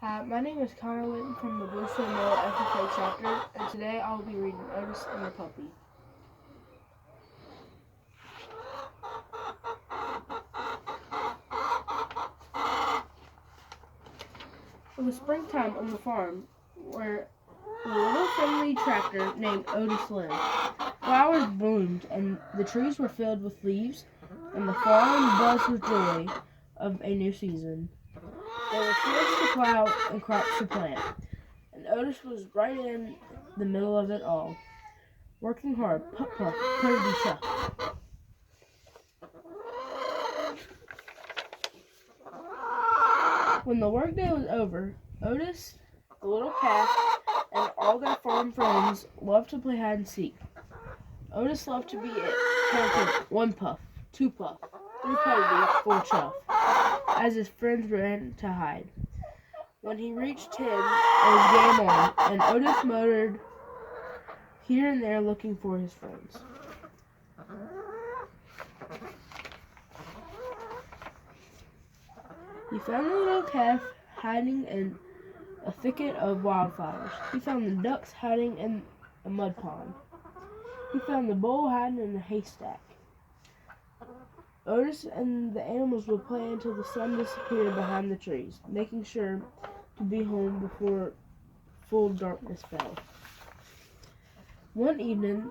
Hi, my name is Connor Whitten from the Bluestone FFA chapter, and today I will be reading Otis and the Puppy. It was springtime on the farm, where a little friendly tractor named Otis lived. Flowers bloomed, and the trees were filled with leaves, and the farm buzzed with joy of a new season. There were fields to plow and crops to plant, and Otis was right in the middle of it all, working hard, puff puff, puffity chuff. When the workday was over, Otis, the little calf, and all their farm friends loved to play hide and seek. Otis loved to be it, counting 1 puff, 2 puff, 3 puffy, 4 chuff, as his friends ran to hide. When he reached 10, it was game on, and Otis motored here and there looking for his friends. He found the little calf hiding in a thicket of wildflowers. He found the ducks hiding in a mud pond. He found the bull hiding in a haystack. Otis and the animals would play until the sun disappeared behind the trees, making sure to be home before full darkness fell. One evening,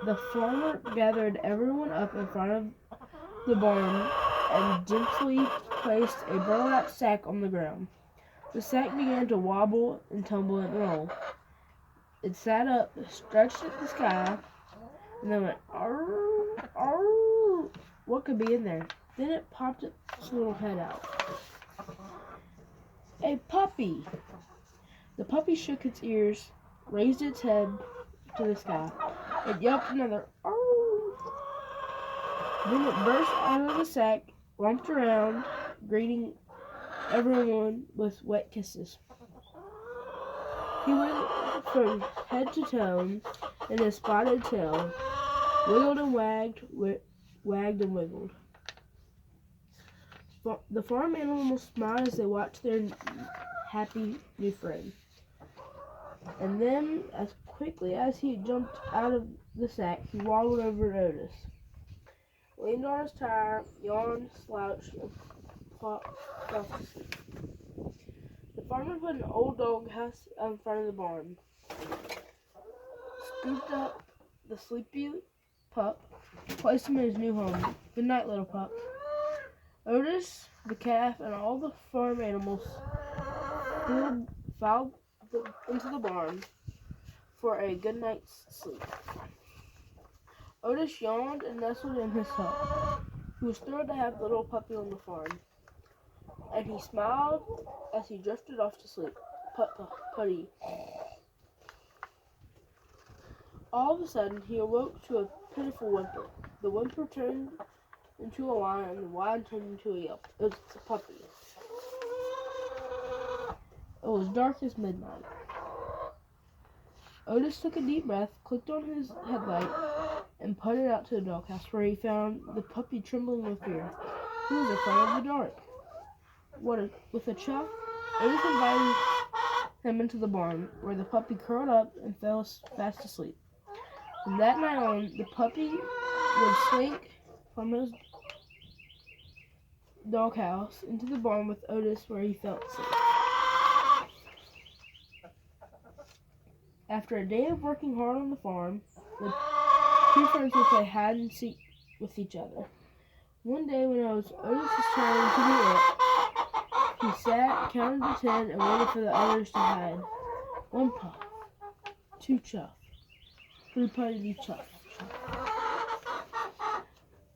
the farmer gathered everyone up in front of the barn and gently placed a burlap sack on the ground. The sack began to wobble and tumble and roll. It sat up, stretched at the sky, and then went, "Arr, arr." What could be in there? Then it popped its little head out. A puppy! The puppy shook its ears, raised its head to the sky. It yelped another, "Arr." Then it burst out of the sack, romped around, greeting everyone with wet kisses. He went from head to toe in his spotted tail, wiggled and wagged, wagged and wiggled. The farm animals smiled as they watched their happy new friend. And then, as quickly as he jumped out of the sack, he waddled over to Otis, leaned on his tire, yawned, slouched, and fell asleep. The farmer put an old dog house out in front of the barn, scooped up the sleepy pup, placed him in his new home. Good night, little pup. Otis, the calf, and all the farm animals filed into the barn for a good night's sleep. Otis yawned and nestled in his hut. He was thrilled to have the little puppy on the farm, and he smiled as he drifted off to sleep. Putty. All of a sudden, he awoke to a pitiful whimper. The whimper turned into a whine, and the whine turned into a yelp. It was a puppy. It was dark as midnight. Otis took a deep breath, clicked on his headlight, and putted out to the doghouse, where he found the puppy trembling with fear. He was afraid of the dark. With a chuff, Otis invited him into the barn, where the puppy curled up and fell fast asleep. From that night on, the puppy would slink from his doghouse into the barn with Otis, where he felt safe. After a day of working hard on the farm, the two friends would play hide and seek with each other. One day, when it was Otis' turn to be it, he sat, counted to 10, and waited for the others to hide. 1 puff, 2 chuff, 3 puffy chuff.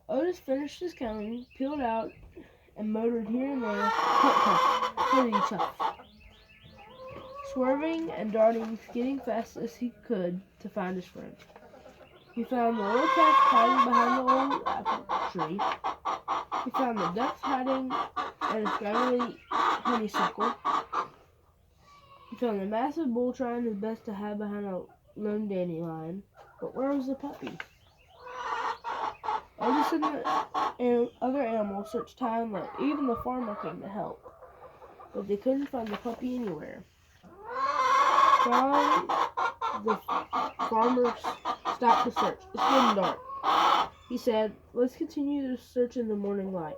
Otis finished his counting, peeled out, and motored here and there, puff puff, puffy chuff, swerving and darting, getting fast as he could to find his friend. He found the little calf hiding behind the old apple tree. He found the ducks hiding in a scraggly honeysuckle. He found the massive bull trying his best to hide behind a lone dandelion. But where was the puppy? Otis and the other animals searched high and low. Even the farmer came to help. but they couldn't find the puppy anywhere. Finally, the farmer stopped the search. It's getting dark, he said. Let's continue the search in the morning light.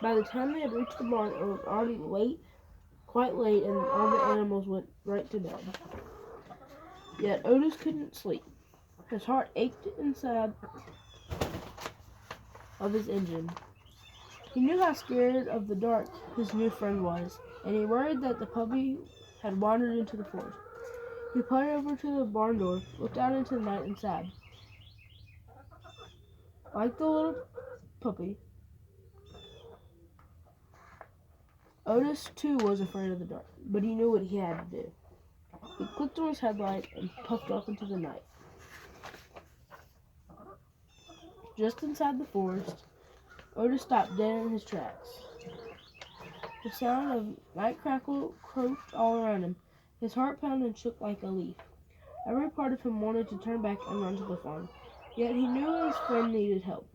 By the time they had reached the barn, it was already late, quite late, and all the animals went right to bed. Yet Otis couldn't sleep. His heart ached inside of his engine. He knew how scared of the dark his new friend was, and he worried that the puppy had wandered into the forest. He put over to the barn door, looked out into the night, and sighed. Like the little puppy, Otis too was afraid of the dark, but he knew what he had to do. He clicked on his headlight and puffed off into the night. Just inside the forest, Otis stopped dead in his tracks. The sound of night crackle croaked all around him. His heart pounded and shook like a leaf. Every part of him wanted to turn back and run to the farm, yet he knew his friend needed help.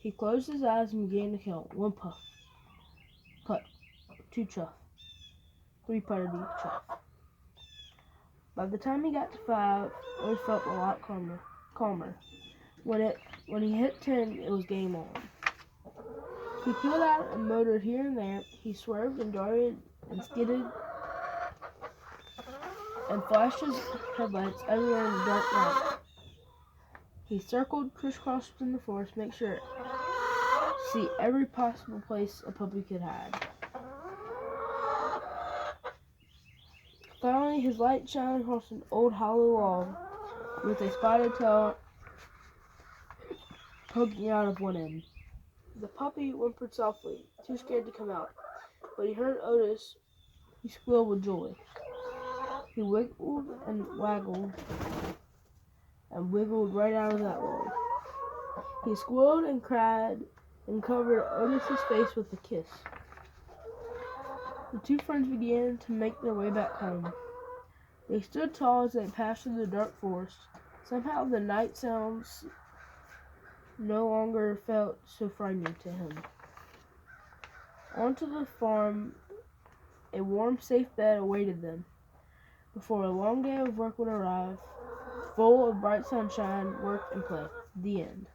He closed his eyes and began to count. 1 puff, put, 2 chuff, 3 putty chuff. By the time he got to 5, Otis felt a lot calmer. When he hit 10, it was game on. He peeled out and motored here and there. He swerved and darted and skidded and flashed his headlights everywhere in the dark night. He circled, crisscrossed in the forest, make sure to see every possible place a puppy could hide. Finally, his light shined across an old hollow log with a spotted tail poking out of one end. The puppy whimpered softly, too scared to come out, but he heard Otis. He squealed with joy. He wiggled and waggled and wiggled right out of that log. He squealed and cried and covered Otis's face with a kiss. The 2 friends began to make their way back home. They stood tall as they passed through the dark forest. Somehow the night sounds no longer felt so frightening to him. Onto the farm, a warm, safe bed awaited them before a long day of work would arrive, full of bright sunshine, work, and play. The end.